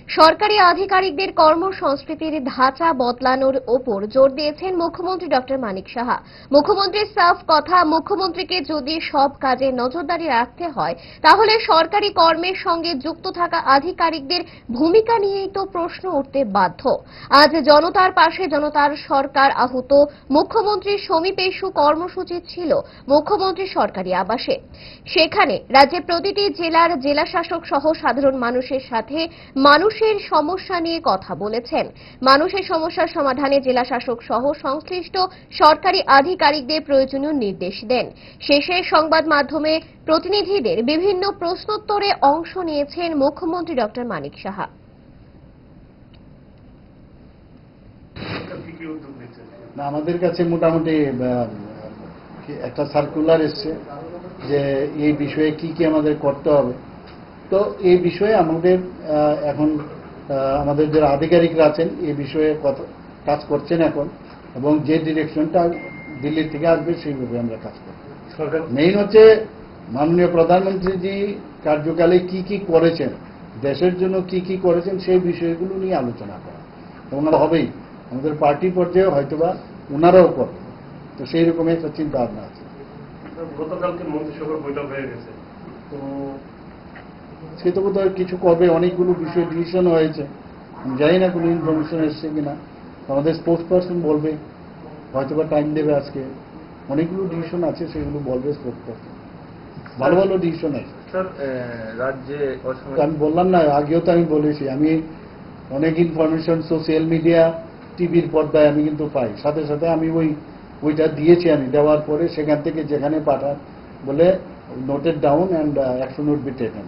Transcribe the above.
সরকারি আধিকারিকদের কর্মসংস্কৃতির ধাঁচা বদলানোর ওপর জোর দিয়েছেন মুখ্যমন্ত্রী ডক্টর মানিক সাহা। মুখ্যমন্ত্রীর সাফ কথা, মুখ্যমন্ত্রীকে যদি সব কাজে নজরদারি রাখতে হয় তাহলে সরকারি কর্মের সঙ্গে যুক্ত থাকা আধিকারিকদের ভূমিকা নিয়েই তো প্রশ্ন উঠতে বাধ্য। আজ জনতার পাশে জনতার সরকার আহত মুখ্যমন্ত্রীর সমীপেশু কর্মসূচি ছিল মুখ্যমন্ত্রী সরকারি আবাসে। সেখানে রাজ্যের প্রতিটি জেলার জেলাশাসক সহ সাধারণ মানুষের সাথে মানুষের সমস্যা নিয়ে কথা বলেছেন। মানুষের সমস্যার সমাধানে জেলাশাসক সহ সংশ্লিষ্ট সরকারি আধিকারিকদের প্রয়োজনীয় নির্দেশ দেন। শেষে সংবাদ মাধ্যমে প্রতিনিধিদের বিভিন্ন প্রশ্নোত্তরে অংশ নিয়েছেন মুখ্যমন্ত্রী ডক্টর মানিক সাহা। আমাদের কাছে মোটামুটি একটা সার্কুলার এসছে যে এই বিষয়ে কি কি আমাদের করতে হবে। তো এই বিষয়ে আমাদের এখন আমাদের যারা আধিকারিকরা আছেন এই বিষয়ে কাজ করছেন এখন, এবং যে ডিরেকশনটা দিল্লি থেকে আসবে সেইভাবে আমরা কাজ করব। মেইন হচ্ছে মাননীয় প্রধানমন্ত্রীজি কার্যকালে কি কি করেছেন, দেশের জন্য কি কি করেছেন সেই বিষয়গুলো নিয়ে আলোচনা করা, এবং হবেই আমাদের পার্টি পর্যায়ে হয়তোবা ওনারাও করবে। তো সেই রকম একটা চিন্তা ভাবনা আছে। গতকালকে মন্ত্রিসভার বৈঠক হয়ে গেছে, তো সে তো বোধহয় কিছু করবে, অনেকগুলো বিষয় ডিসিশন হয়েছে, জানি না কোনো ইনফরমেশন এসছে কিনা। আমাদের স্পোর্টস পার্সন বলবে, হয়তোবা টাইম দেবে আজকে। অনেকগুলো ডিসিশন আছে, সেগুলো বলবে স্পোর্টস পার্সন। ভালো ভালো ডিসিশন আছে রাজ্যে। আমি বললাম না, আগেও তো আমি বলেছি, আমি অনেক ইনফরমেশন সোশ্যাল মিডিয়া টিভির পর্দায় আমি কিন্তু পাই, সাথে সাথে আমি ওইটা দিয়েছি। আমি দেওয়ার পরে সেখান থেকে যেখানে পাঠান বলে noted down and action would be taken.